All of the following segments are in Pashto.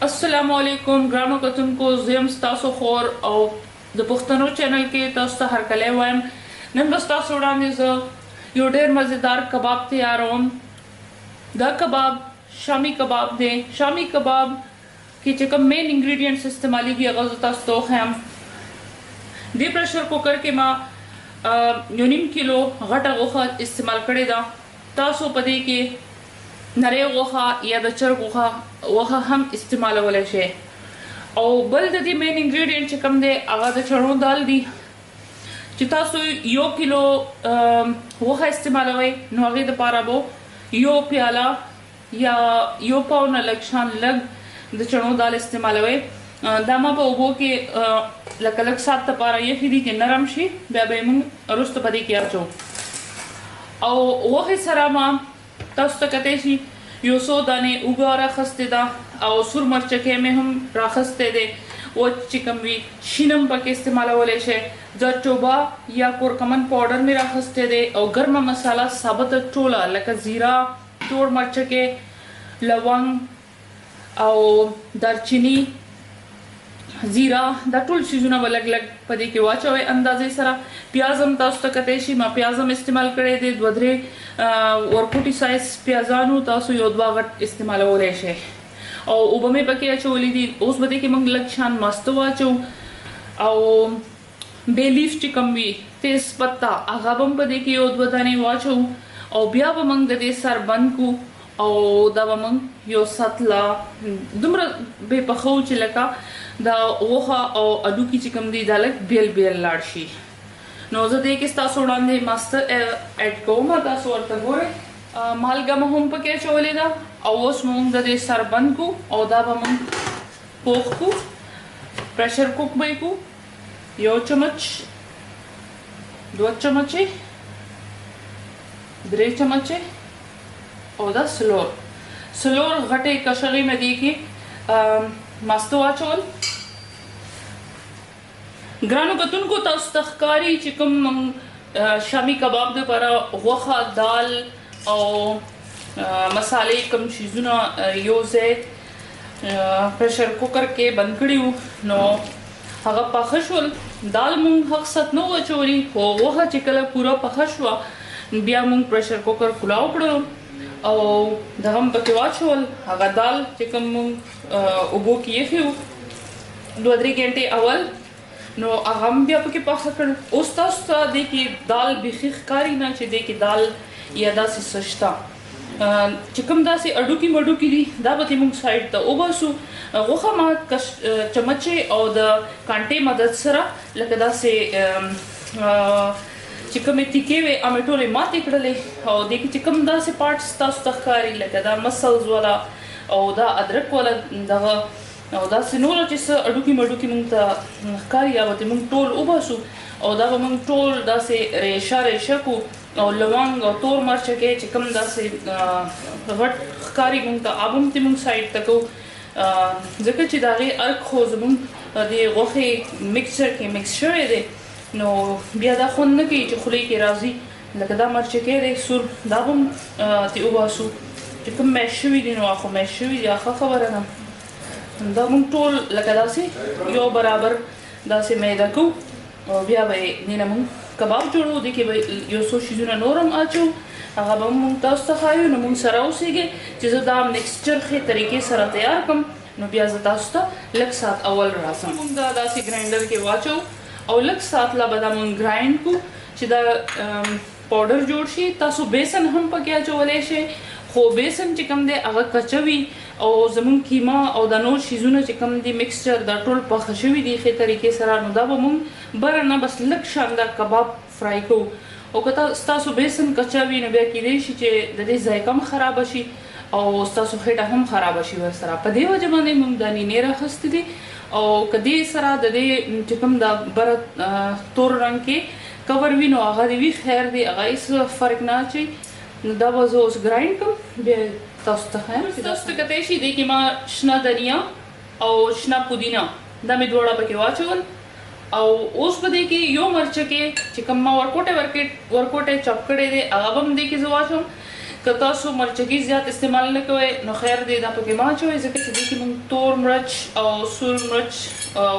السلام علیکم ګرانو کتونکو، زه یم ستاسو خور او د پښتنو چینل کې تاسو ته هرکلی وایم. نن به ستاسو وړاندې زه یو ډېر مزیدار کباب تیاروم. دا کباب شامي کباب دی. شامي کباب کې چې کوم مین انګریډینټس استعمالیږي هغه زه تاسو ته وښیم. دې پریشر کوکر کې ما 1.5 کیلو غټه غوښه استعمال کړې ده. تاسو په دې کې نری غوښه یا د چرګ غوښه هم استعمالولی شئ. او بل د دې مین انګریډینټ چې کوم دی هغه د چڼو دال دی. چې تاسو 1 کیلو غوښه استعمالوئ نو هغې دپاره به 1 پیاله یا 1 پاو نه لږ شان لږ د چڼو دال استعمالوئ. دا ما په اوبو کې لکه لږ ساعت دپاره یخې دي چې نرم شي، بیا به یې موږ وروسته په دې کې اچوو. او غوښې سره ما تاسو ته کتی شي 100 دانې اوږه راخیستې ده او سور مرچکۍ مې هم راخیستی دی. وچ چې کوم وي شین هم پکې استعمالولی شئ. زردچوبه یا کورکمن پاوډر مې راخیستی دی او ګرمه مساله ثابته ټوله لکه زیره، تور مرچکۍ، لونګ او دارچینی، زیره، دا ټول چیزونه به لږ لږ په دې کې واچوئ اندازې سره. پیاز هم تاسو ته کتی شي، ما پیاز هم استعمال کړی دی. 2-3 ورکوټي سایز پیازانو تاسو 1-2 غټ استعمالولی شئ. او اوبه مې پکې اچولي دي. اوس به دې کې موږ لږ شان ماسته واچو او بې لیف چې کوم وي تیز پته هغه به هم په دې کې 1-2 دانې واچو. او بیا به موږ د دې سر بند کړو او دا به موږ یو سطله دومره به پخو چې لکه دا غوښه او هډوکي چې کوم دي دا لږ بیل بیل لاړ شي. نو زه دې کې ستاسو وړاندې ماسته اډ کوم. تاسو ورته ګورئ. مالګه مو هم پکې اچولې ده او اوس موږ د دې سر بند کړو او دا به موږ پوخ کړو. پریشر کوک به یې کړو. 1 چمچ، 2 چمچې، 3 چمچې او دا سلور غټې کشغې مې دې کې ماسته واچول. ګرانو کتونکو، تاسو ته ښکاري چې کوم شامي کباب دپاره غوښه، دال او مسالې کوم چیزونه یو ځای پریشر کوکر کې بند کړي وو نو هغه پاخه شول. دال مونږ حق ست نه واچولي، خو غوښه چې کله پوره پخه شوه بیا مونږ پریشر کوکر کلاو کړلو او دغه هم پکې واچول. هغه دال چې کوم مونږ اوبو کې ایښي وو 2-3 ګنټې اول نو هغه هم بیا پکې پاخه کړل. اوس تاسو ته دې کې دال بیخي ښکاري نه چې دې کې دال یا داسې څه شته. چې کوم داسې هډوکي مډوکي دي دا به دې موږ سایډ ته وباسو. غوښه ما چمچې او د کانټې مدد سره لکه داسې چې کومې تیکې وې هغې ټولې ماتې کړلې او دې کې چې کوم داسې پارټس تاسو ته ښکاري لکه دا مسلز والا او دا ادرک والا دغه او داسې نور چې څه هډوکي مډوکي موږ ته ښکاري هغه دې موږ ټول وباسو او دا به موږ ټول داسې ریشه کړو. او لونګ او تور مرچکۍ چې کوم داسې غټ ښکاري موږ ته هغه هم دې موږ سایډ ته کوو ځکه چې د هغې ارک خو زموږ د غوښې مکسچر کې مکس شوی دی نو بیا دا خوند نه کوي چې خولې کې راځي. لکه دا مرچکۍ دی سور دا به هم ترې وباسو. چې کوم میش شوي دي نو هغه خو میش شوي دي، هغه خبره ده. دا موږ ټول لکه داسې یو برابر داسې میده کوو او بیا به یې دې نه موږ کباب جوړو. دې کې به یو څو شیزونه نور هم اچو، هغه به موږ تاسو ته ښایو. نو موږ سره اوسېږئ چې زه دا مکسچر ښې طریقې سره تیار کړم نو بیا زه تاسو ته لږ ساعت اول راځم. موږ دا داسې ګراینډر کې واچو او لږ ساعت لا به دا موږ ګرایند کړو چې دا پاوډر جوړ شي. تاسو بیسن هم پکې اچولی شئ، خو بیسن چې کوم دی هغه کچه وي او زموږ کیما او دا نور چیزونه چې کوم دي مکسچر دا ټول پخه شوي دي ښې طریقې سره. نو دا به موږ بره نه بس لږ شان دا کباب فرای کوو. او که ستاسو بیسن کچه وي نو بیا کیدی شي چې د دې ذایقه هم خرابه شي او ستاسو خېټه هم خرابه شي ورسره. په دې وجه باندې موږ دا نینې راخیستې دي او که دې سره د دې چې کوم دا بره تور رنګ کې کور وي نو هغه دې وي خیر دی، هغه هېڅ فرق نه اچوي. نو دا به زه اوس ګرایند کړم بیا تاسو ته ښایم. تاسو ته کتی شي دې کې ما شنه دنیا او شنه پودینه دا مې دواړه پکې واچول او اوس به دې کې یو مرچکۍ چې کوم ما ورکوټې چاپ کړی دی هغه به هم دې کې زه واچوم. که تاسو مرچکي زیات استعمال نه کوئ نو خیر دی دا پکې ما اچوئ ځکه چې دې کې موږ تور مرچ او سور مرچ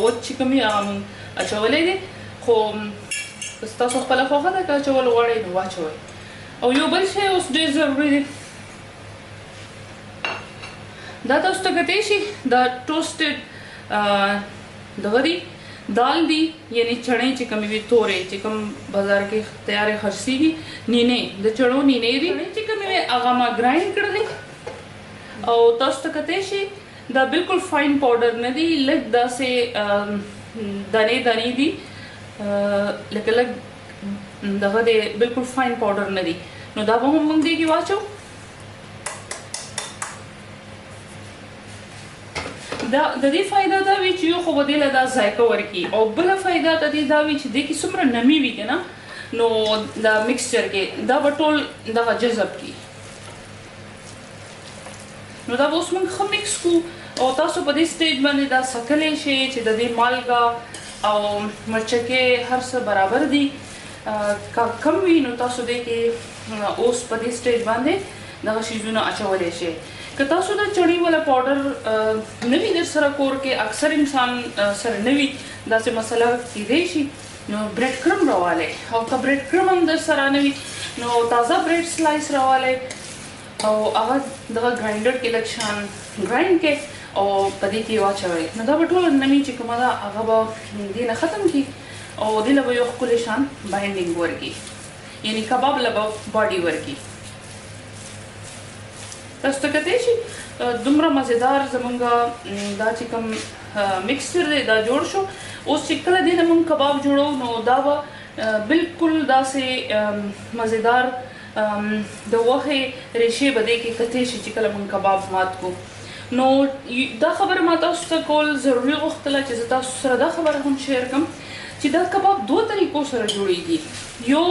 وچ چې کوم یې هغه موږ اچولی دی خو که ستاسو خپله خوښه ده که اچول غواړئ نو واچوئ او یو بل شی اوس ډېر ضروري دی دا تاسو ته کتی شي دا ټوسټډ دغه دی دال دی یعنی چڼې چې کومې وي تورې چې کوم بازار کې تیارې خرڅېږي نینې د چڼو نینې دي چې کومې وي هغه ما ګرایند کړلې او تاسو ته کتی شي دا بالکل فاین پاوډر نه دی لږ داسې دانې دانې دي لکه لږ دغه دی بالکل فاین پاوډر نه دی نو دا به هم موږ دې کې واچو دا د دې فایده دا وی چې یو خو به دې له دا ذایقه ورکړي او بله فایده د دې دا وي چې دې کې څومره نمي وي که نه نو دا مکسچر کې دا به ټول دغه جذب کړي نو دا به اوس موږ ښه مکس کړو او تاسو په دې سټیج باندې دا څکلی شئ چې د دې مالګه او مرچکې هر څه برابر دي کم وي نو تاسو دې کې اوس په دې سټیج باندې دغه شیزونه اچولی شئ که تاسو د چڼې والا پاوډر نه وي در سره کور کې اکثر انسان سره نه وي داسې مسله کیدی شي نو بریډ کرم راوالی او که بریډ کرم هم در سره نه وي نو تازه بریډ سلایس راوالی او هغه دغه ګرایندر کې لږ شان ګرایند کې او په دې کې واچوئ نو دا به ټوله نمي چې کومه ده هغه به دې نه ختم کړي او دې له به یو ښکلی شان باینډینګ ورکړي یعنی کباب له به باډي ورکړي تاسو ته کتی شي دومره مزیدار زمونږ دا چې کوم مکسچر دی دا جوړ شو اوس چې کله دې نه موږ کباب جوړو نو دا به بالکل داسې مزیدار د غوښې ریشې به دې کې کتی شي چې کله موږ کباب مات کړو نو دا خبره ما تاسو ته کول ضروري غوښتله چې زه تاسو سره دا خبره هم شیر کړم چې دا کباب دوه طریقو سره جوړیږي یو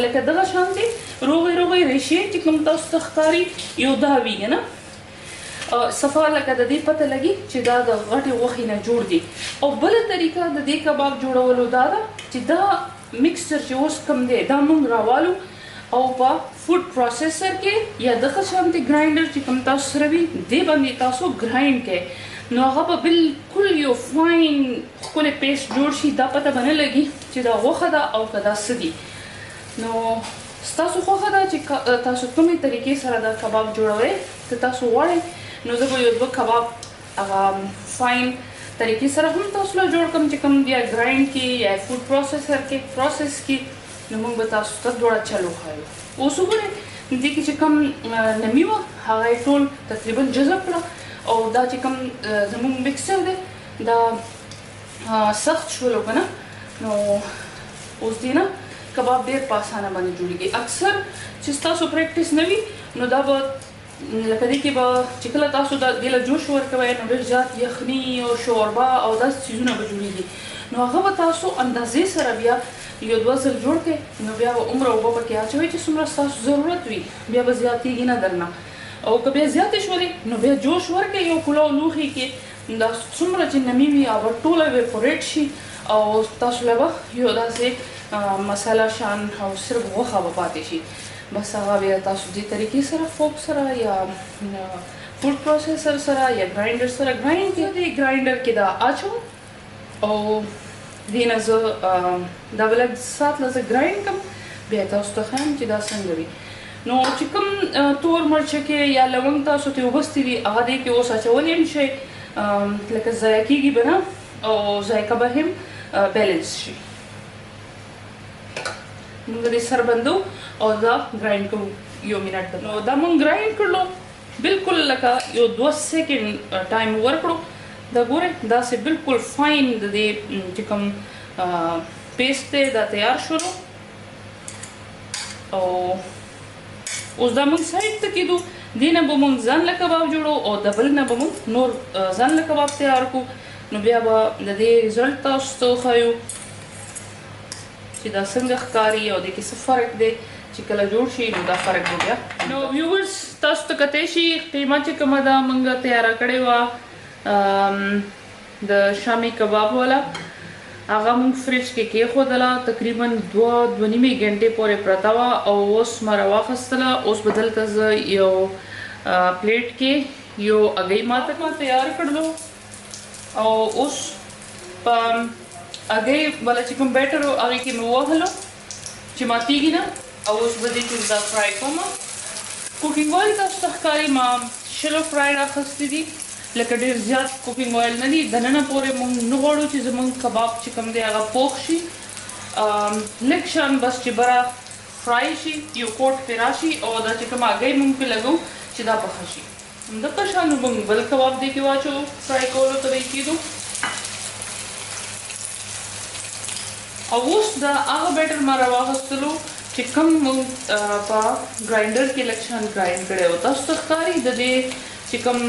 لکه دغه شان دی روغې روغې ریشې چې کوم تاسو ته ښکاري یو دا وي که نه صفا لکه د دې پته لګي چې دا د غټې غوښې نه جوړ دي او بله طریقه د دې کباب جوړولو دا ده چې دا مکسچر چې اوس کوم دی دا موږ راوالو او په فوډ پروسیسر کې یا دغه شانتې ګرایندر چې کوم تاسو سره وي دې باندې تاسو ګرایند کړئ نو هغه به بالکل یو فاین ښکلی پیسټ جوړ شي دا پته به نه لګي چې دا غوښه ده او که دا څه دي نو ستاسو خوښه ده چې تاسو کومې طریقې سره دا کباب جوړوئ که تاسو غواړئ نو زه به یو دوه کباب هغه فاین طریقې سره هم تاسو له جوړ کړم چې کوم یا ګرایند کې یا فوډ پروسیسر کې پروسس کې نو موږ به تاسو ته دواړه چل وښایو اوس وګورئ دې کې چې کوم نمي وه هغه یې ټول تقریبا جذب کړه او دا چې کوم زموږ مکسچر دی دا سخت شولو که نه نو اوس دې نه کباب ډېر په اسانه باندې جوړېږي اکثر چې ستاسو پریکټس نه وي نو دا به لکه دې کې به چې کله تاسو دې له جوش ورکوئ نو ډېر زیات یخني او شوربه او داسې څیزونه به جوړېږي نو هغه به تاسو اندازې سره بیا یو دوه ځل جوړ کړئ نو بیا به عمره اوبه پکې اچوئ چې څومره ستاسو ضرورت وي بیا به زیاتېږي نه درنه او که بیا زیاتې شولې نو بیا جوش ورکړئ یو پلاو لوښي کې دا څومره چې نمي وي هغه ټوله ویپوریټ شي او تاسو له به یو داسې مساله شان او صرف غوښه به پاتې شي بس هغه بیا تاسو دې طریقې سره فوک سره یا فوډ پروسیسر سره یا ګرایندر سره ګرایند کړئ ګرایندر کې دا اچوم او دې نه زه دا به لږ سات له زه ګرایند کړم بیا تاسو ته ښیم چې دا څنګه وي نو چې کوم تور مرچکې یا لونګ تاسو ته وبستې دي هغه دې کې اوس اچولی هم شئ لکه ضایع کېږي به نه او ذایقه به هم بیلنس شي موږ دې سر بندو او دا ګرایند کوو یو منټ نو دا موږ ګرایند کړلو بالکل لکه یو 2 سیکنډ ټایم ورکړو دا ګورئ داسې بالکل فاین د دې چې کوم پیسټ دی دا تیار شولو او اوس دا موږ سایډ ته کېدو دې نه به موږ ځان له کباب جوړو او د بل نه به موږ نور ځان له کباب تیار کړو نو بیا به د دې رزلټ تاسو ته وښایو چې دا څنګه ښکاري او دې کې څه فرق دی چې کله جوړ شي نو دا فرق دی بیا نو ویورز تاسو ته کتی شي قیمه چې کومه ده موږ تیاره کړې وه د شامي کباب والا هغه مونږ فریج کې کېښودله تقریبا 2.5 غنټې پورې پرته وه او اوس ما راواخیستله. اوس به دلته زه یو پلیټ کې یو هګۍ ماته تیار کړلو او اوس په هګۍ والا چې کوم بیټر و هغې کې مې ووهلو چې ماتېږي نه او اوس به دې کې دا فرای کوم. کوکینګ اویل تاسو ته ښکاري ما شلو فرای راخیستي دي لکه ډېر زیات کوکینګ اویل نه دي. دننه پورې موږ نه غواړو چې زموږ کباب چې کوم دی هغه پوخ شي، لږ شان بس چې بره فرای شي، یو کوټ پرې راشي او دا چې کومه هګۍ موږ پرې لګو چې دا پخه شي. همدغه شان موږ بل کباب دې کې واچو فرای کولو ته به یې کېدو. او اوس د هغه بیټر ما راواخیستلو چې کوم موږ په ګراینډر کې لږ شان ګراینډ کړی و. تاسو ته ښکاري د دې چې کوم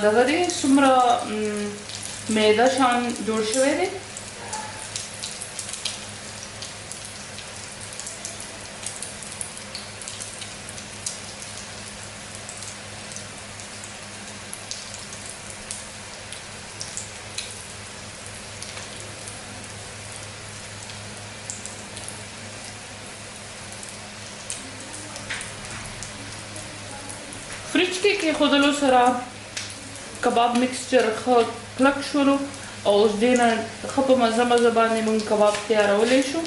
دغه دی څومره میده شان جوړ شوی دی. فریج کې کېښودلو سره کباب مکسچر ښه کلک شولو او اوس دې نه ښه په مزه مزه باندې موږ کباب تیارولی شو.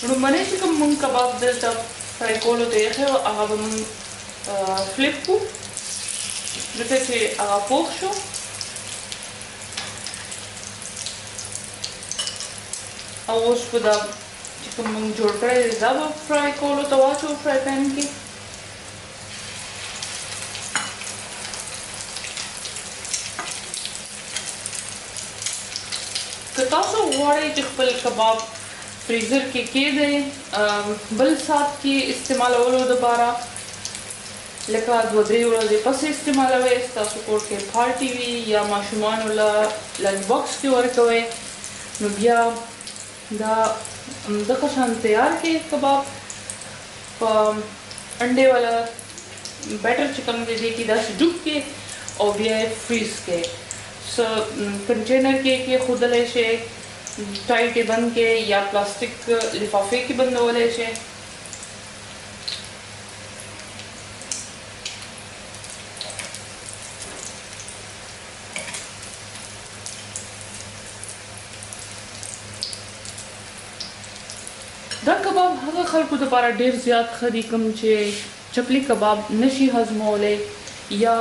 لومړنی چې کوم موږ کباب دلته فرای کولو ته ایښی و هغه به موږ فلپ کړو ځکه چې هغه پوخ شو. او اوس په دا چې کوم موږ جوړ کړی دی دا به فرای کولو ته واچو فرای پین کې. که تاسو غواړئ چې خپل کباب فریزر کې کېږدئ بل ساعت کې استعمالولو دپاره لکه 2-3 ورځې پسې استعمالوئ، ستاسو کور کې پارټي وي یا ماشومانو له لنچ باکس کې ورکوئ نو بیا دا دغه شان تیار کې کباب په انډې والا بیټر چې کوم دی دې کې داسې ډوب کې او بیا یې فریز کې کنټینر کې کېښودلی شئ، ټایټ یې بند کې یا پلاستیک لفافې کې بندولی شئ. دا کباب هغه خلکو دپاره ډېر زیات ښه دي کوم چې چپلی کباب نشي هضمولی یا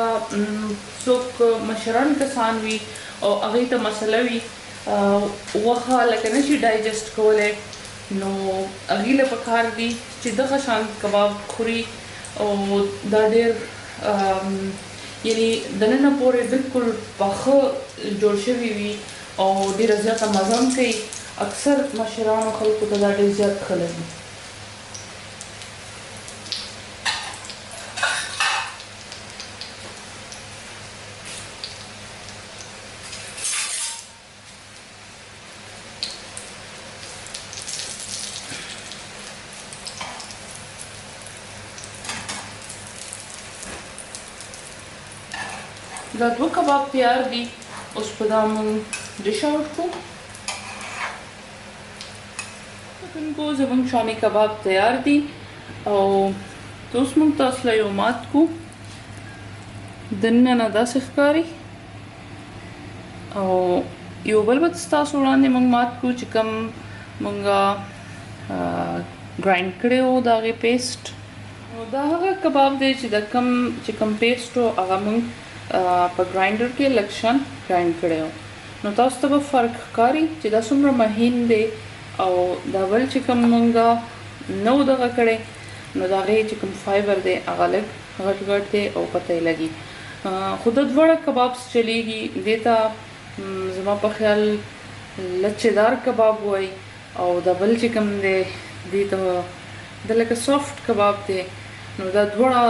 څوک مشران کسان وي او هغې ته مسله وي غوښه لکه نشي ډایجسټ کولی نو هغې له پکار دي چې دغه شان کباب خوري او دا ډېر یعنې دننه پورې بلکل پاخه جوړ شوي وي او ډېره زیاته مزه هم کوي. اکثر مشرانو خلکو ته دا ډېر زیات ښه لګي. دا 2 کباب تیار دي. اوس په دا موږ ډش آوټ کړو. کو زموږ شامي کباب تیار دي او اوس موږ تاسو له یو مات کو دننه نه داسې ښکاري او یو بل به ستاسو وړاندې موږ مات کو چې کوم موږ ګرایند کړی و د هغې پیسټ. دا هغه کباب دی چې د کوم پیسټ و هغه موږ په ګرایندر کې لږ شان ګرایند کړی و. نو تاسو ته به فرق ښکاري چې دا څومره مهین دی او دا بل چې کوم موږ نو دغه کړی نو د هغې چې کوم فایبر دی هغه لږ غټ غټ دی او پته یې لګي. خو د دواړه کبابس چلیږي. دې ته زما په خیال لچه‌دار کباب وایي او دا بل چې کوم دی دې ته د لکه سافټ کباب دی. نو دا دواړه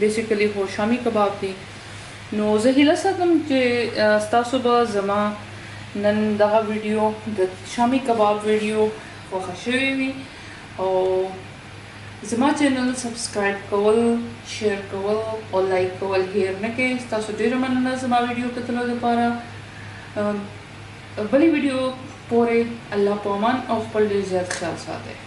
بیسیکلی خو شامي کباب دی. نو زه هیله ساتم چې ستاسو به زما نن دغه ویډیو د شامي کباب ویډیو خوښه شوې وي او زما چینل سبسکرایب کول شیر کول او لایک کول هیر نه کې تاسو ډیره مننه زما ویډیو کتلو لپاره بلې ویډیو پورې الله په امان او خپل ډیر زیات خیال ساتئ